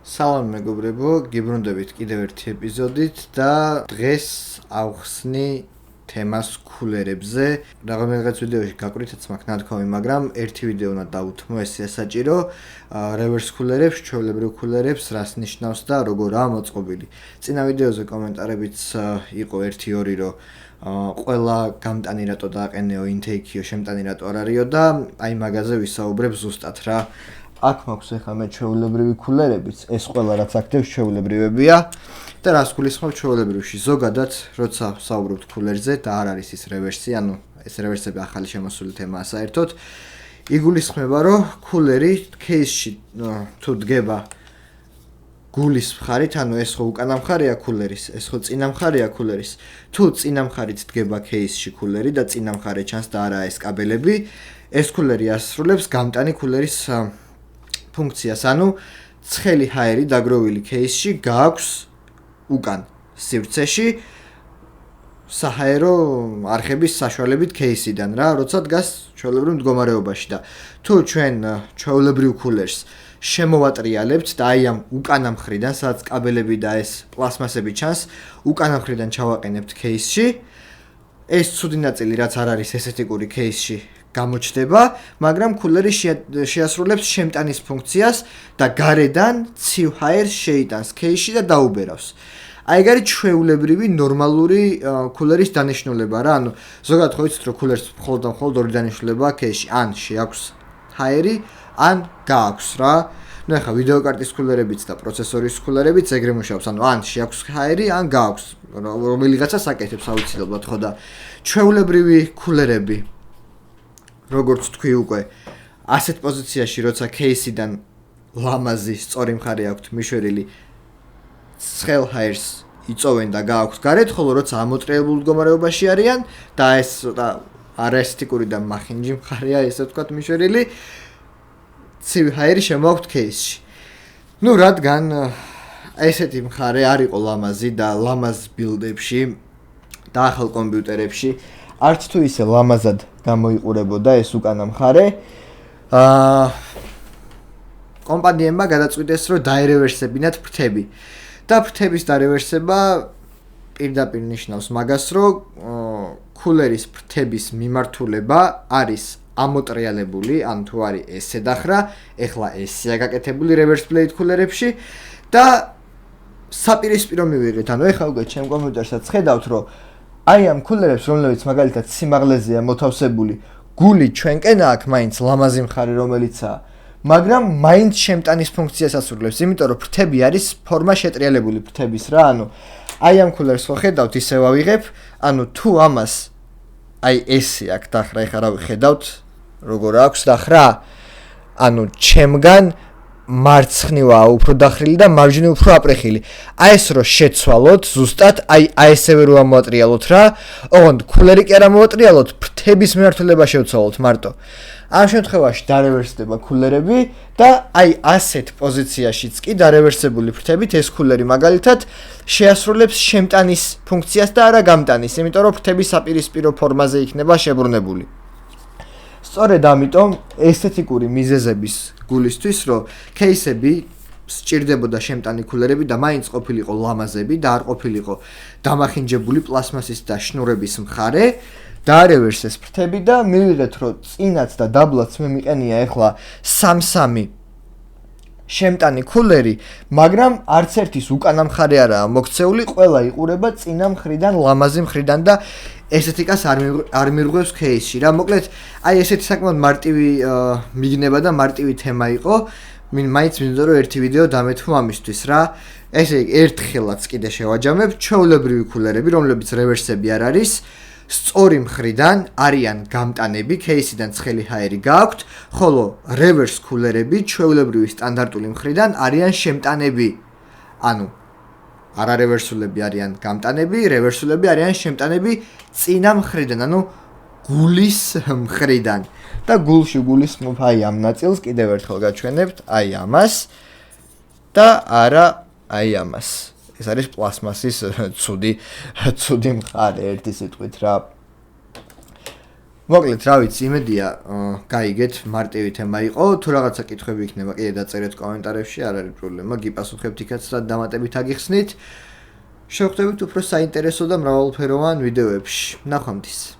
სალამ მეგობრებო, გიბრუნდებით კიდევ ერთი ეპიზოდით და დღეს ავხსნი თემას კულერებზე. Რაღაცა ვიდეოში გაკვირითაც მაქვს ნათქვამი, მაგრამ ერთი ვიდეო უნდა დავუთმო, ესეა საჭირო. Reverse კულერებს, ჩვეულებრივ კულერებს, რას ნიშნავს და როგორაა მოწყობილი. წინა ვიდეოზე კომენტარებიც იყო 1-2, რომ ყველა გამტანი რატო დააყენეო, intake-იო, შემტანი რატო არ არისო და აი მაგაზე ვისაუბრებ ზუსტად რა. აქ მაქვს ახლა მე ჩვეულებრივი კულერებიც, ეს ყველა რაც აქდებს ჩვეულებრივებია და რას გულისხმობ ჩვეულებრივში. ზოგადად, როცა ვსაუბრობთ კულერზე და არ არის ის რევერსი, ანუ ეს რევერსები ახალი შემოსული თემაა საერთოდ. იგულისხმება, რომ კულერი кейსში თუ დგება გულის მხარით, ანუ ეს ხო უკანა მხარეა კულერის, ეს ხო წინა მხარეა კულერის. თუ წინა მხარით დგება кейსში კულერი და წინა მხარე ჩანს და არა ეს კაბელები, ეს კულერი ასრულებს გამტანი კულერის ფუნქციას, ანუ ცხელი ჰაერი დაგროვილი кейსში გააქვს უკან სივრცეში საჰაერო არხების საშუალებით кейსიდან რა, როცა დგას ჩვეულებრივ მდგომარეობაში და თუ ჩვენ ჩვეულებრივ კულერს შემოვატრიალებთ და აი ამ უკანა მხრიდან, სადაც კაბელები და ეს პლასმასები ჩანს, უკანა მხრიდან ჩავაყენებთ кейსში, ეს ცუდი ნაწილი რაც არ არის ესეთიკური кейსში გამოჩდება, მაგრამ კულერი შეასრულებს შემტანის ფუნქციას და გარედან ცივ ჰაერს შეიტანს кейსში და დაუბერავს. აი ეგ არის ჩვეულებრივი ნორმალური კულერის დანიშნულება რა, ანუ ზოგადად ხო იცით რომ კულერს მხოლოდ ორი დანიშნულებაა кейსში, ან შეაქვს ჰაერი, ან გააქვს რა. ნუ ახლა ვიდეო კარტის კულერებიც და პროცესორის კულერებიც ეგრე მუშაობს, ანუ ან შეაქვს ჰაერი, ან გააქვს, რომელიღაცა საკეთებს აუცილებლად ხო და ჩვეულებრივი კულერები როგორც თქვი უკვე, ასეთ პოზიციაში, როცა кейსიდან ლამაზი სწორი მხარე აქვთ მიშვერილი, ცხელ ჰაერს იწოვენ და გააქვთ გარეთ, ხოლო როცა ამოტრიალებულ მდგომარეობაში არიან და ეს არაესთიკური და მახინჯი მხარეა, ესე ვთქვათ, მიშვერილი, ცივი ჰაერი შემოაქვთ кейსში. ნუ რადგან ესეთი მხარე არ იყო ლამაზი და ლამაზ ბილდებში და ახალ კომპიუტერებში არც თუ ისე ლამაზად გამოიყურებოდა ეს უკანა მხარე. კომპანიებმა გადაწყვიტეს, რომ დაერევერსებინათ ფრთები. და ფრთების დარევერსება პირდაპირ ნიშნავს მაგას, რომ კულერის ფრთების მიმართულება არის ამოტრიალებული, ან თუ არის ესე დახრა, ეხლა ესეა გაკეთებული reverse blade კულერებში და საპირისპირო მივიღეთ. ანუ ეხლა უკვე ჩემ კომპიუტერსაც ხედავთ, რომ აი ამ კულერებს, რომლებიც მაგალითად სიმაღლეზეა მოთავსებული, გული ჩვენკენა აქვს მაინც ლამაზი მხარე რომელიცაა, მაგრამ მაინც შემტანის ფუნქციას ასრულებს, იმიტომ რომ ფრთები არის ფორმა შეტრიალებული ფრთების რა, ანუ აი ამ კულერს ხო ხედავთ, ისე ვავიღებ, ანუ თუ ამას აი ესე აქვს დახრა, ეხლა რა ვიხედავთ, როგორ აქვს დახრა, ანუ ჩემგან მარცხნივაა უფრო დახრილი და მარჯვნივ უფრო აპრეხილი. აი ეს რო შეცვალოთ, ზუსტად აი ესევე რო ამოატრიალოთ რა, ოღონდ კულერი კი არ ამოატრიალოთ, ფრთების მიმართულება შევცვალოთ მარტო. ამ შემთხვევაში დარევერსდება კულერები და აი ასეთ პოზიციაშიც კი დარევერსებული ფრთებით ეს კულერი მაგალითად შეასრულებს შემტანის ფუნქციას და არა გამტანის, იმიტომ რომ ფრთები საპირისპირო ფორმაზე იქნება შებრუნებული. სწორედ ამიტომ ესთეტიკური მიზეზების გულისთვის, რომ кейსები სჭირდებოდა შემტანი კულერები და მაინც ყოფილიყო ლამაზები და არ ყოფილიყო დამახინჯებული პლასმასის და შნურების მხარე, დაარევერსეს ფრთები და მივიღეთ, რომ წინაც და დაბლაც მე მიყენია ახლა 3-3 შემტანი კულერი, მაგრამ არც ერთის უკანა მხარე არაა მოქცეული, ყველა იყურება წინა მხრიდან, ლამაზი მხრიდან და ესეთიკას არ მირღვევს кейსში რა. მოკლედ, აი ესეთი საკმაოდ მარტივი მიგნება და მარტივი თემა იყო. მაინც მინდოდა რომ ერთი ვიდეო დამეთმო ამისთვის რა. ესე ერთხელაც კიდე შევაჯამებ, ჩვეულებრივი კულერები, რომლებიც რევერსები არ არის, სწორი მხრიდან არიან გამტანები, кейსიდან ცხელი ჰაერი გააქვთ, ხოლო reverse კულერები ჩვეულებრივი სტანდარტული მხრიდან არიან შემტანები. ანუ არარევერსულები არიან გამტანები, რევერსულები არიან შემტანები წინა მხრიდან, ანუ გულის მხრიდან. და გულში გულისხმობ აი ამ ნაწილს, კიდევ ერთხელ გაჩვენებთ, აი ამას და არა აი ამას. ეს არის პლასმასის ცუდი მხარე ერთი სიტყვით რა. მოკლედ, რა ვიცი, იმედია, გაიგეთ, მარტივი თემა იყო. თუ რაღაცა კითხვები იქნება, კიდე დაწერეთ კომენტარებში, არ არის პრობლემა, გიპასუხებთ იქაც და დამატებით აგიხსნით. შევხვდებით უფრო საინტერესო და მრავალფეროვან ვიდეოებში. ნახვამდის.